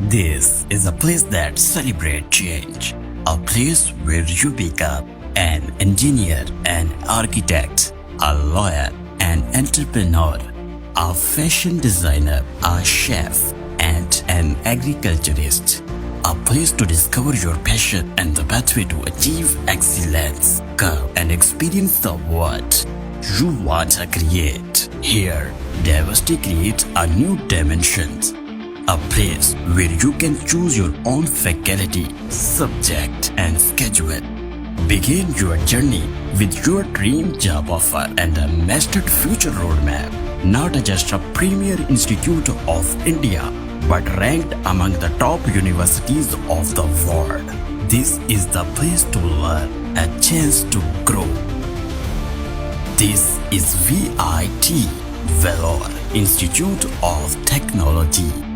This is a place that celebrates change, a place where you become an engineer, an architect, a lawyer, an entrepreneur, a fashion designer, a chef, and an agriculturist. A place to discover your passion and the pathway to achieve excellence. Come and experience the what you want to create. Here, diversity creates a new dimension. A place where you can choose your own faculty, subject, and schedule. Begin your journey with your dream job offer and a mastered future roadmap. Not just a premier institute of India, but ranked among the top universities of the world. This is the place to learn, a chance to grow. This is VIT, Vellore Institute of Technology.